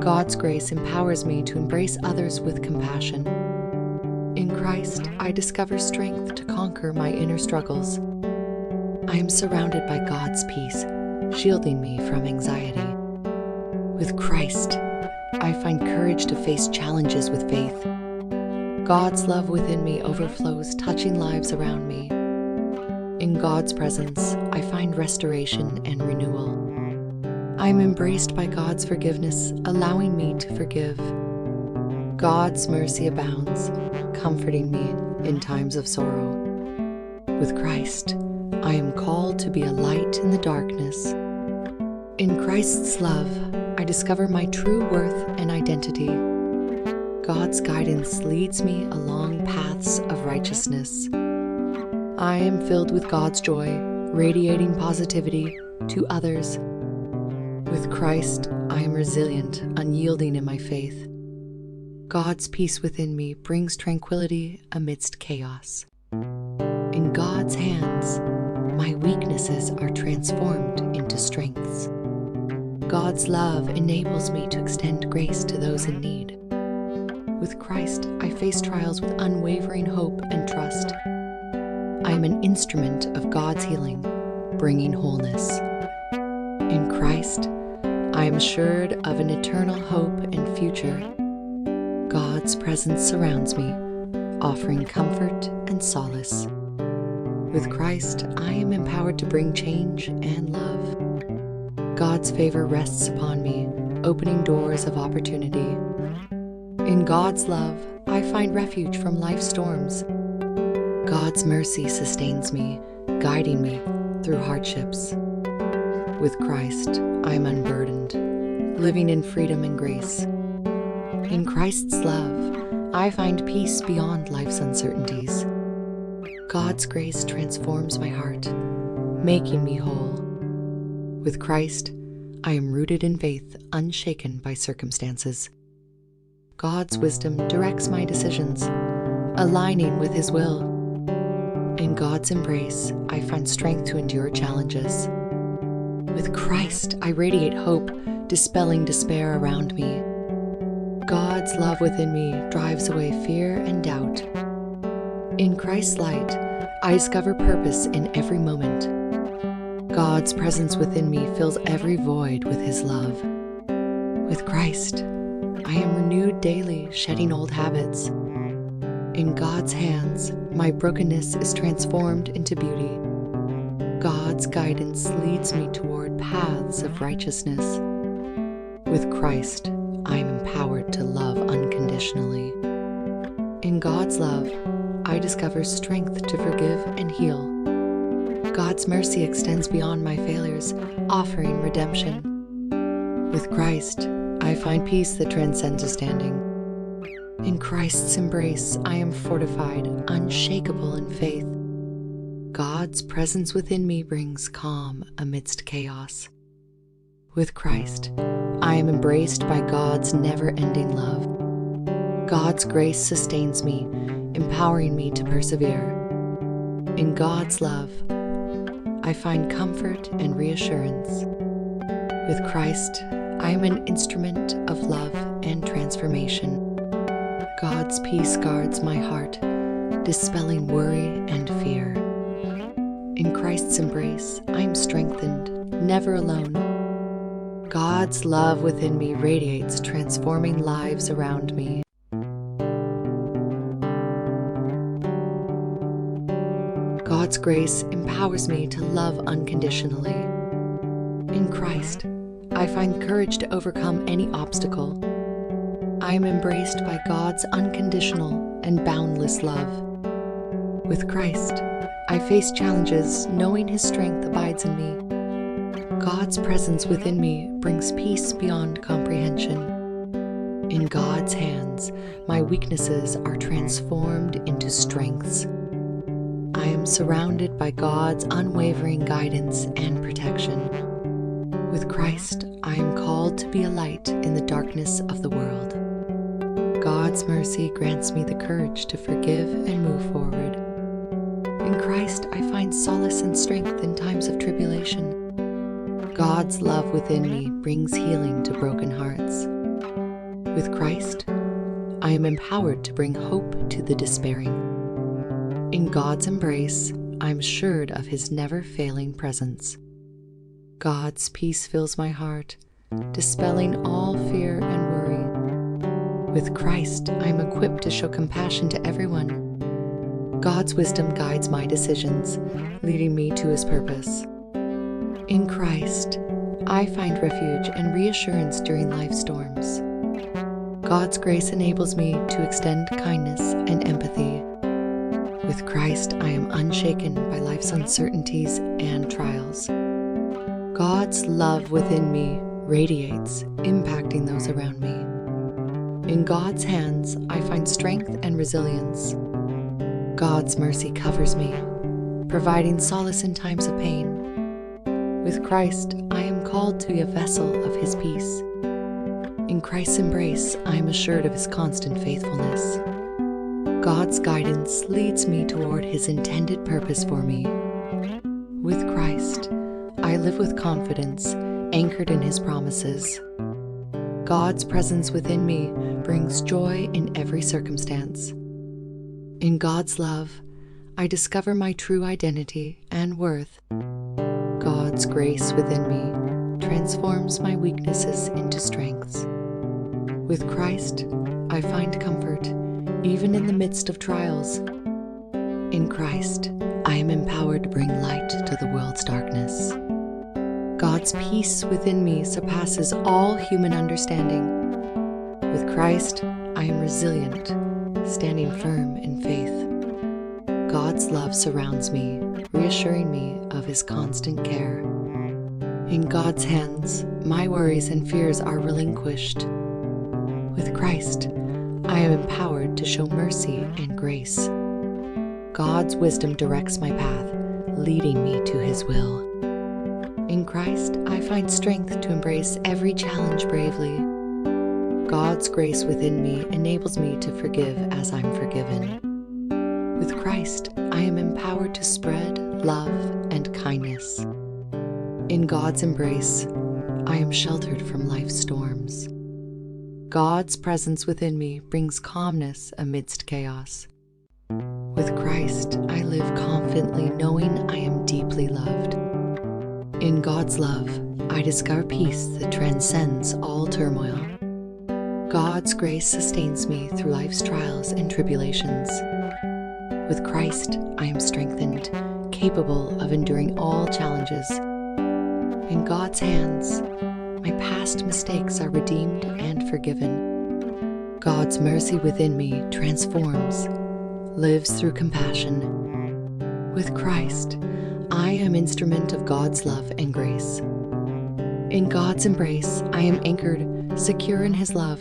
God's grace empowers me to embrace others with compassion. In Christ, I discover strength to conquer my inner struggles. I am surrounded by God's peace, shielding me from anxiety. With Christ, I find courage to face challenges with faith. God's love within me overflows, touching lives around me. In God's presence, I find restoration and renewal. I am embraced by God's forgiveness, allowing me to forgive. God's mercy abounds, comforting me in times of sorrow. With Christ, I am called to be a light in the darkness. In Christ's love, I discover my true worth and identity. God's guidance leads me along paths of righteousness. I am filled with God's joy, radiating positivity to others. With Christ, I am resilient, unyielding in my faith. God's peace within me brings tranquility amidst chaos. In God's hands, my weaknesses are transformed into strengths. God's love enables me to extend grace to those in need. With Christ, I face trials with unwavering hope and trust. I am an instrument of God's healing, bringing wholeness. In Christ, I am assured of an eternal hope and future. God's presence surrounds me, offering comfort and solace. With Christ, I am empowered to bring change and love. God's favor rests upon me, opening doors of opportunity. In God's love, I find refuge from life's storms. God's mercy sustains me, guiding me through hardships. With Christ, I am unburdened, living in freedom and grace. In Christ's love, I find peace beyond life's uncertainties. God's grace transforms my heart, making me whole. With Christ, I am rooted in faith, unshaken by circumstances. God's wisdom directs my decisions, aligning with His will. In God's embrace, I find strength to endure challenges. With Christ, I radiate hope, dispelling despair around me. God's love within me drives away fear and doubt. In Christ's light, I discover purpose in every moment. God's presence within me fills every void with His love. With Christ, I am renewed daily, shedding old habits. In God's hands, my brokenness is transformed into beauty. God's guidance leads me toward paths of righteousness. With Christ, I am empowered to love unconditionally. In God's love, I discover strength to forgive and heal. God's mercy extends beyond my failures, offering redemption. With Christ, I find peace that transcends understanding. In Christ's embrace, I am fortified, unshakable in faith. God's presence within me brings calm amidst chaos. With Christ, I am embraced by God's never-ending love. God's grace sustains me, empowering me to persevere. In God's love, I find comfort and reassurance. With Christ, I am an instrument of love and transformation. God's peace guards my heart, dispelling worry and fear. In Christ's embrace, I am strengthened, never alone. God's love within me radiates, transforming lives around me. God's grace empowers me to love unconditionally. In Christ, I find courage to overcome any obstacle. I am embraced by God's unconditional and boundless love. With Christ, I face challenges knowing His strength abides in me. God's presence within me brings peace beyond comprehension. In God's hands, my weaknesses are transformed into strengths. I am surrounded by God's unwavering guidance and protection. With Christ, I am called to be a light in the darkness of the world. God's mercy grants me the courage to forgive and move forward. In Christ, I find solace and strength in times of tribulation. God's love within me brings healing to broken hearts. With Christ, I am empowered to bring hope to the despairing. In God's embrace, I'm assured of His never-failing presence. God's peace fills my heart, dispelling all fear and worry. With Christ, I am equipped to show compassion to everyone. God's wisdom guides my decisions, leading me to His purpose. In Christ, I find refuge and reassurance during life's storms. God's grace enables me to extend kindness and empathy. With Christ, I am unshaken by life's uncertainties and trials. God's love within me radiates, impacting those around me. In God's hands, I find strength and resilience. God's mercy covers me, providing solace in times of pain. With Christ, I am called to be a vessel of His peace. In Christ's embrace, I am assured of His constant faithfulness. God's guidance leads me toward His intended purpose for me. With Christ, I live with confidence, anchored in His promises. God's presence within me brings joy in every circumstance. In God's love, I discover my true identity and worth. God's grace within me transforms my weaknesses into strengths. With Christ, I find comfort, even in the midst of trials. In Christ, I am empowered to bring light to the world's darkness. God's peace within me surpasses all human understanding. With Christ, I am resilient, standing firm in faith. God's love surrounds me, reassuring me of His constant care. In God's hands, my worries and fears are relinquished. With Christ, I am empowered to show mercy and grace. God's wisdom directs my path, leading me to His will. In Christ, I find strength to embrace every challenge bravely. God's grace within me enables me to forgive as I'm forgiven. With Christ, I am empowered to spread love and kindness. In God's embrace, I am sheltered from life's storms. God's presence within me brings calmness amidst chaos. With Christ, I live confidently knowing I am deeply loved. In God's love, I discover peace that transcends all turmoil. God's grace sustains me through life's trials and tribulations. With Christ, I am strengthened, capable of enduring all challenges. In God's hands, my past mistakes are redeemed and forgiven. God's mercy within me transforms, lives through compassion. With Christ, I am instrument of God's love and grace. In God's embrace, I am anchored, secure in His love,